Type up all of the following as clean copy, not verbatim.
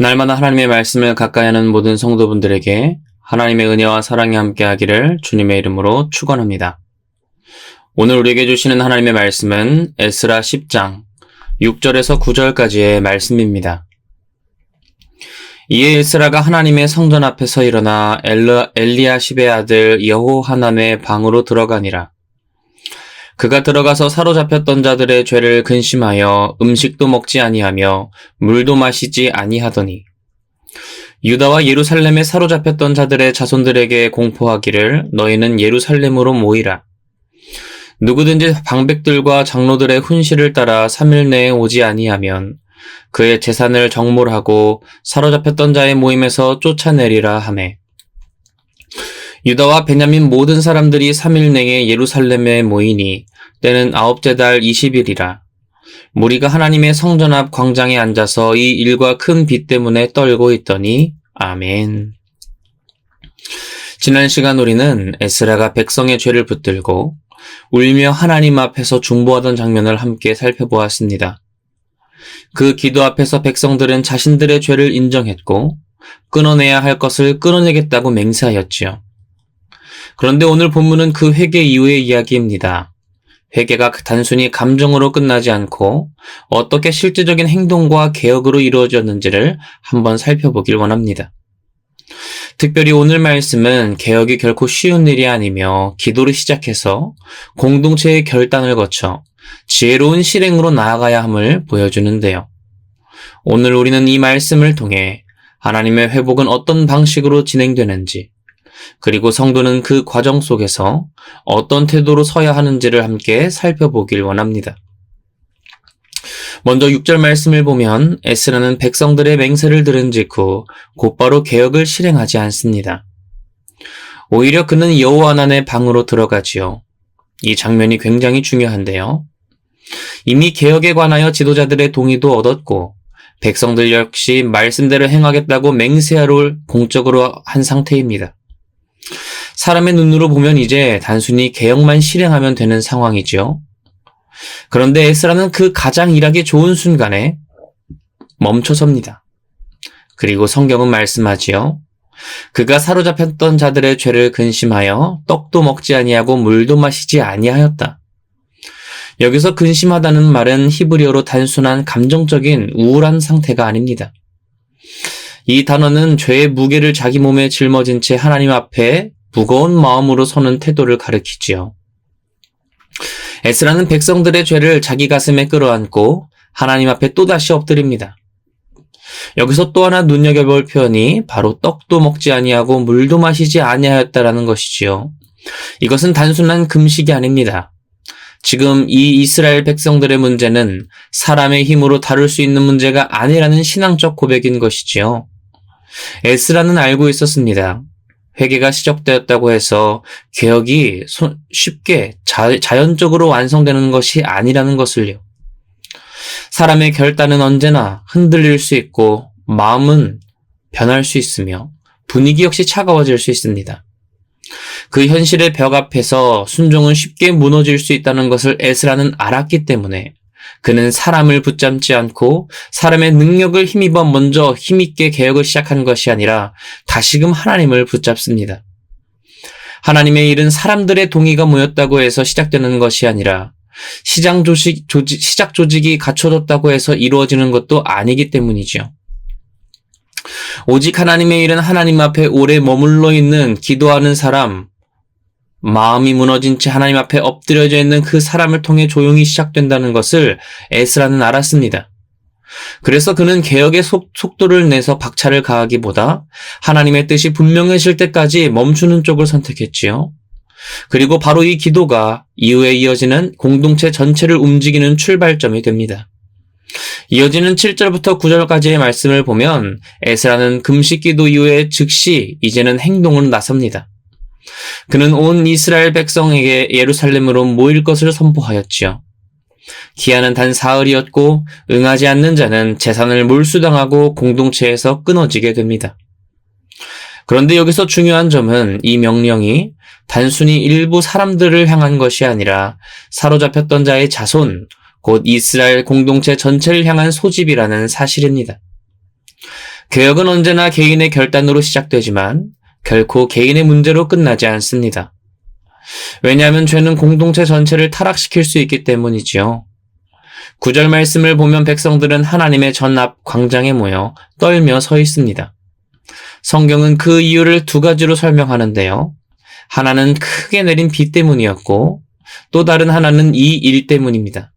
날마다 하나님의 말씀을 가까이 하는 모든 성도분들에게 하나님의 은혜와 사랑이 함께하기를 주님의 이름으로 축원합니다. 오늘 우리에게 주시는 하나님의 말씀은 에스라 10장 6절에서 9절까지의 말씀입니다. 이에 에스라가 하나님의 성전 앞에서 일어나 엘리야십의 아들 여호하난의 방으로 들어가니라. 그가 들어가서 사로잡혔던 자들의 죄를 근심하여 음식도 먹지 아니하며 물도 마시지 아니하더니 유다와 예루살렘에 사로잡혔던 자들의 자손들에게 공포하기를 너희는 예루살렘으로 모이라. 누구든지 방백들과 장로들의 훈시를 따라 3일 내에 오지 아니하면 그의 재산을 정몰하고 사로잡혔던 자의 모임에서 쫓아내리라 하매 유다와 베냐민 모든 사람들이 3일 내에 예루살렘에 모이니 때는 9째 달 20일이라. 무리가 하나님의 성전 앞 광장에 앉아서 이 일과 큰 비 때문에 떨고 있더니 아멘. 지난 시간 우리는 에스라가 백성의 죄를 붙들고 울며 하나님 앞에서 중보하던 장면을 함께 살펴보았습니다. 그 기도 앞에서 백성들은 자신들의 죄를 인정했고 끊어내야 할 것을 끊어내겠다고 맹세하였지요. 그런데 오늘 본문은 그 회개 이후의 이야기입니다. 회개가 단순히 감정으로 끝나지 않고 어떻게 실제적인 행동과 개혁으로 이루어졌는지를 한번 살펴보길 원합니다. 특별히 오늘 말씀은 개혁이 결코 쉬운 일이 아니며 기도를 시작해서 공동체의 결단을 거쳐 지혜로운 실행으로 나아가야 함을 보여주는데요. 오늘 우리는 이 말씀을 통해 하나님의 회복은 어떤 방식으로 진행되는지, 그리고 성도는 그 과정 속에서 어떤 태도로 서야 하는지를 함께 살펴보길 원합니다. 먼저 6절 말씀을 보면 에스라는 백성들의 맹세를 들은 직후 곧바로 개혁을 실행하지 않습니다. 오히려 그는 여호하난의 방으로 들어가지요. 이 장면이 굉장히 중요한데요. 이미 개혁에 관하여 지도자들의 동의도 얻었고 백성들 역시 말씀대로 행하겠다고 맹세를 공적으로 한 상태입니다. 사람의 눈으로 보면 이제 단순히 개혁만 실행하면 되는 상황이죠. 그런데 에스라는 그 가장 일하기 좋은 순간에 멈춰섭니다. 그리고 성경은 말씀하지요. 그가 사로잡혔던 자들의 죄를 근심하여 떡도 먹지 아니하고 물도 마시지 아니하였다. 여기서 근심하다는 말은 히브리어로 단순한 감정적인 우울한 상태가 아닙니다. 이 단어는 죄의 무게를 자기 몸에 짊어진 채 하나님 앞에 무거운 마음으로 서는 태도를 가리키지요. 에스라는 백성들의 죄를 자기 가슴에 끌어안고 하나님 앞에 또다시 엎드립니다. 여기서 또 하나 눈여겨볼 표현이 바로 떡도 먹지 아니하고 물도 마시지 아니하였다라는 것이지요. 이것은 단순한 금식이 아닙니다. 지금 이 이스라엘 백성들의 문제는 사람의 힘으로 다룰 수 있는 문제가 아니라는 신앙적 고백인 것이지요. 에스라는 알고 있었습니다. 회개가 시작되었다고 해서 개혁이 쉽게 자연적으로 완성되는 것이 아니라는 것을요. 사람의 결단은 언제나 흔들릴 수 있고 마음은 변할 수 있으며 분위기 역시 차가워질 수 있습니다. 그 현실의 벽 앞에서 순종은 쉽게 무너질 수 있다는 것을 에스라는 알았기 때문에 그는 사람을 붙잡지 않고 사람의 능력을 힘입어 먼저 힘있게 개혁을 시작한 것이 아니라 다시금 하나님을 붙잡습니다. 하나님의 일은 사람들의 동의가 모였다고 해서 시작되는 것이 아니라 시작 조직이 갖춰졌다고 해서 이루어지는 것도 아니기 때문이죠. 오직 하나님의 일은 하나님 앞에 오래 머물러 있는 기도하는 사람, 마음이 무너진 채 하나님 앞에 엎드려져 있는 그 사람을 통해 조용히 시작된다는 것을 에스라는 알았습니다. 그래서 그는 개혁의 속도를 내서 박차를 가하기보다 하나님의 뜻이 분명해질 때까지 멈추는 쪽을 선택했지요. 그리고 바로 이 기도가 이후에 이어지는 공동체 전체를 움직이는 출발점이 됩니다. 이어지는 7절부터 9절까지의 말씀을 보면 에스라는 금식 기도 이후에 즉시 이제는 행동으로 나섭니다. 그는 온 이스라엘 백성에게 예루살렘으로 모일 것을 선포하였지요. 기한은 단 사흘이었고 응하지 않는 자는 재산을 몰수당하고 공동체에서 끊어지게 됩니다. 그런데 여기서 중요한 점은 이 명령이 단순히 일부 사람들을 향한 것이 아니라 사로잡혔던 자의 자손, 곧 이스라엘 공동체 전체를 향한 소집이라는 사실입니다. 개혁은 언제나 개인의 결단으로 시작되지만 결코 개인의 문제로 끝나지 않습니다. 왜냐하면 죄는 공동체 전체를 타락시킬 수 있기 때문이지요. 9절 말씀을 보면 백성들은 하나님의 전 앞 광장에 모여 떨며 서 있습니다. 성경은 그 이유를 두 가지로 설명하는데요. 하나는 크게 내린 비 때문이었고 또 다른 하나는 이 일 때문입니다.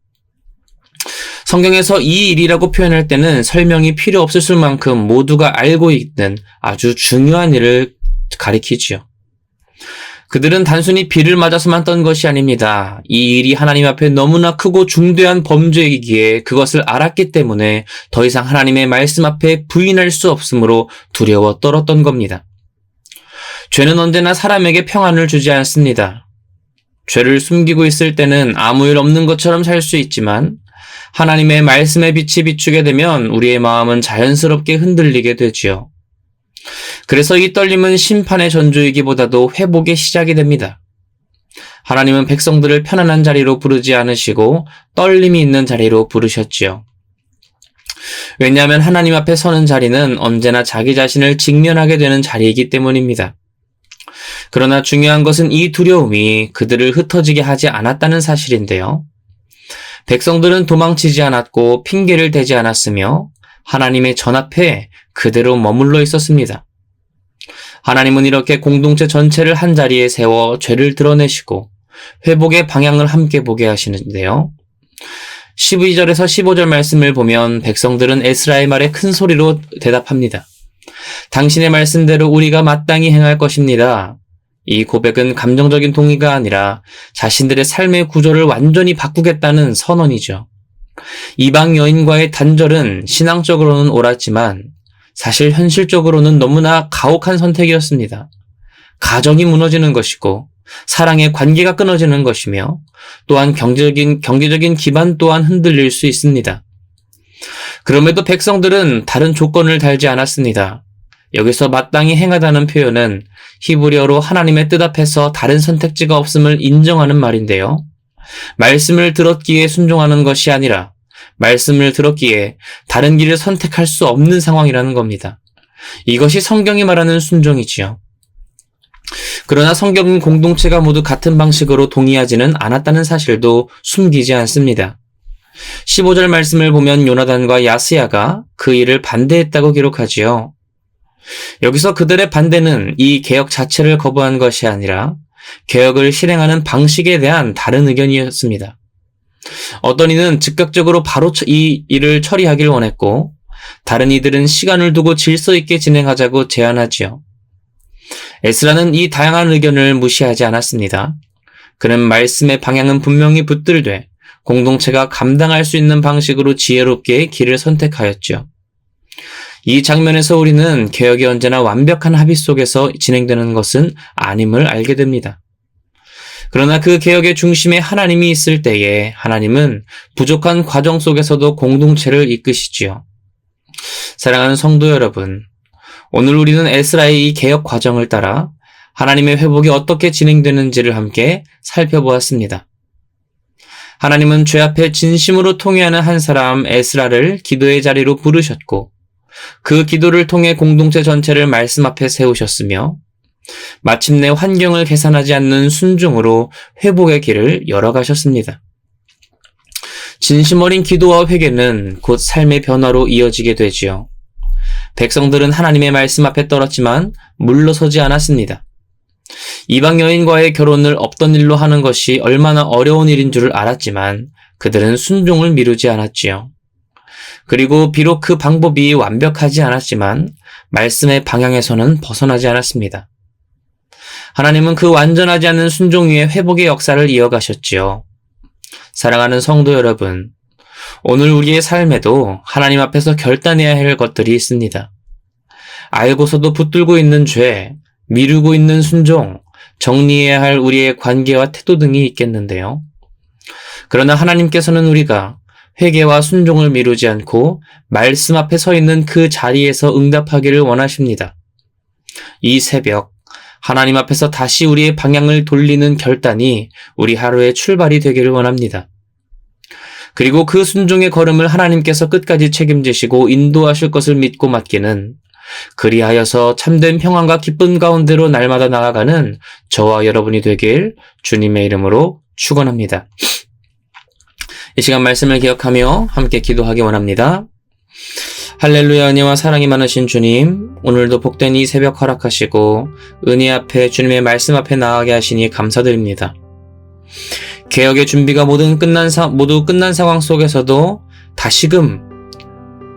성경에서 이 일이라고 표현할 때는 설명이 필요 없을 만큼 모두가 알고 있는 아주 중요한 일을 가리키지요. 그들은 단순히 비를 맞아서만 떤 것이 아닙니다. 이 일이 하나님 앞에 너무나 크고 중대한 범죄이기에 그것을 알았기 때문에 더 이상 하나님의 말씀 앞에 부인할 수 없으므로 두려워 떨었던 겁니다. 죄는 언제나 사람에게 평안을 주지 않습니다. 죄를 숨기고 있을 때는 아무 일 없는 것처럼 살 수 있지만 하나님의 말씀의 빛이 비추게 되면 우리의 마음은 자연스럽게 흔들리게 되지요. 그래서 이 떨림은 심판의 전조이기보다도 회복의 시작이 됩니다. 하나님은 백성들을 편안한 자리로 부르지 않으시고 떨림이 있는 자리로 부르셨지요. 왜냐하면 하나님 앞에 서는 자리는 언제나 자기 자신을 직면하게 되는 자리이기 때문입니다. 그러나 중요한 것은 이 두려움이 그들을 흩어지게 하지 않았다는 사실인데요. 백성들은 도망치지 않았고 핑계를 대지 않았으며 하나님의 전 앞에 그대로 머물러 있었습니다. 하나님은 이렇게 공동체 전체를 한 자리에 세워 죄를 드러내시고 회복의 방향을 함께 보게 하시는데요. 12절에서 15절 말씀을 보면 백성들은 에스라의 말에 큰 소리로 대답합니다. 당신의 말씀대로 우리가 마땅히 행할 것입니다. 이 고백은 감정적인 동의가 아니라 자신들의 삶의 구조를 완전히 바꾸겠다는 선언이죠. 이방 여인과의 단절은 신앙적으로는 옳았지만 사실 현실적으로는 너무나 가혹한 선택이었습니다. 가정이 무너지는 것이고 사랑의 관계가 끊어지는 것이며 또한 경제적인 기반 또한 흔들릴 수 있습니다. 그럼에도 백성들은 다른 조건을 달지 않았습니다. 여기서 마땅히 행하다는 표현은 히브리어로 하나님의 뜻 앞에서 다른 선택지가 없음을 인정하는 말인데요. 말씀을 들었기에 순종하는 것이 아니라 말씀을 들었기에 다른 길을 선택할 수 없는 상황이라는 겁니다. 이것이 성경이 말하는 순종이지요. 그러나 성경은 공동체가 모두 같은 방식으로 동의하지는 않았다는 사실도 숨기지 않습니다. 15절 말씀을 보면 요나단과 야스야가 그 일을 반대했다고 기록하지요. 여기서 그들의 반대는 이 개혁 자체를 거부한 것이 아니라 개혁을 실행하는 방식에 대한 다른 의견이었습니다. 어떤 이는 즉각적으로 바로 이 일을 처리하길 원했고 다른 이들은 시간을 두고 질서 있게 진행하자고 제안하지요. 에스라는 이 다양한 의견을 무시하지 않았습니다. 그는 말씀의 방향은 분명히 붙들되 공동체가 감당할 수 있는 방식으로 지혜롭게 길을 선택하였죠. 이 장면에서 우리는 개혁이 언제나 완벽한 합의 속에서 진행되는 것은 아님을 알게 됩니다. 그러나 그 개혁의 중심에 하나님이 있을 때에 하나님은 부족한 과정 속에서도 공동체를 이끄시지요. 사랑하는 성도 여러분, 오늘 우리는 에스라의 이 개혁 과정을 따라 하나님의 회복이 어떻게 진행되는지를 함께 살펴보았습니다. 하나님은 죄 앞에 진심으로 통회하는 한 사람 에스라를 기도의 자리로 부르셨고 그 기도를 통해 공동체 전체를 말씀 앞에 세우셨으며 마침내 환경을 계산하지 않는 순종으로 회복의 길을 열어가셨습니다. 진심 어린 기도와 회개는 곧 삶의 변화로 이어지게 되지요. 백성들은 하나님의 말씀 앞에 떨었지만 물러서지 않았습니다. 이방 여인과의 결혼을 없던 일로 하는 것이 얼마나 어려운 일인 줄을 알았지만 그들은 순종을 미루지 않았지요. 그리고 비록 그 방법이 완벽하지 않았지만 말씀의 방향에서는 벗어나지 않았습니다. 하나님은 그 완전하지 않는 순종 위에 회복의 역사를 이어가셨지요. 사랑하는 성도 여러분, 오늘 우리의 삶에도 하나님 앞에서 결단해야 할 것들이 있습니다. 알고서도 붙들고 있는 죄, 미루고 있는 순종, 정리해야 할 우리의 관계와 태도 등이 있겠는데요. 그러나 하나님께서는 우리가 회개와 순종을 미루지 않고 말씀 앞에 서 있는 그 자리에서 응답하기를 원하십니다. 이 새벽 하나님 앞에서 다시 우리의 방향을 돌리는 결단이 우리 하루의 출발이 되기를 원합니다. 그리고 그 순종의 걸음을 하나님께서 끝까지 책임지시고 인도하실 것을 믿고 맡기는, 그리하여서 참된 평안과 기쁨 가운데로 날마다 나아가는 저와 여러분이 되길 주님의 이름으로 축원합니다. 이 시간 말씀을 기억하며 함께 기도하기 원합니다. 할렐루야. 은혜와 사랑이 많으신 주님, 오늘도 복된 이 새벽 허락하시고 은혜 앞에 주님의 말씀 앞에 나아가게 하시니 감사드립니다. 개혁의 준비가 모두 끝난 상황 속에서도 다시금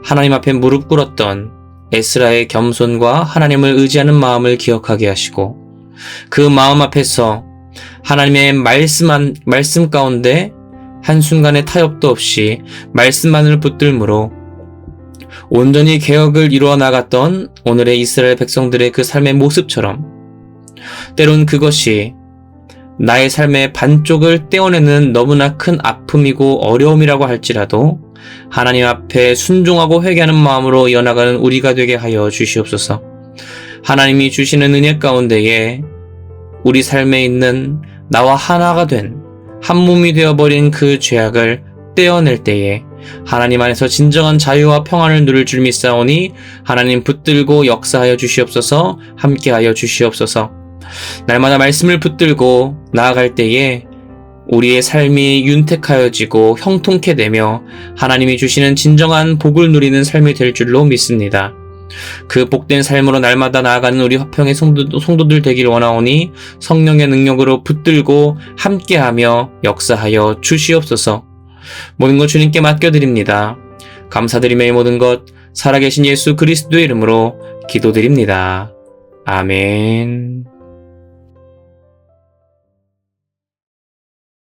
하나님 앞에 무릎 꿇었던 에스라의 겸손과 하나님을 의지하는 마음을 기억하게 하시고, 그 마음 앞에서 하나님의 말씀 가운데 한순간의 타협도 없이 말씀만을 붙들므로 온전히 개혁을 이루어 나갔던 오늘의 이스라엘 백성들의 그 삶의 모습처럼, 때론 그것이 나의 삶의 반쪽을 떼어내는 너무나 큰 아픔이고 어려움이라고 할지라도 하나님 앞에 순종하고 회개하는 마음으로 이어나가는 우리가 되게 하여 주시옵소서. 하나님이 주시는 은혜 가운데에 우리 삶에 있는 나와 하나가 된 한 몸이 되어버린 그 죄악을 떼어낼 때에 하나님 안에서 진정한 자유와 평안을 누릴 줄 믿사오니 하나님 붙들고 역사하여 주시옵소서. 함께하여 주시옵소서. 날마다 말씀을 붙들고 나아갈 때에 우리의 삶이 윤택하여지고 형통케 되며 하나님이 주시는 진정한 복을 누리는 삶이 될 줄로 믿습니다. 그 복된 삶으로 날마다 나아가는 우리 화평의 성도들 되길 원하오니 성령의 능력으로 붙들고 함께하며 역사하여 주시옵소서. 모든 것 주님께 맡겨드립니다. 감사드리며 이 모든 것 살아계신 예수 그리스도의 이름으로 기도드립니다. 아멘.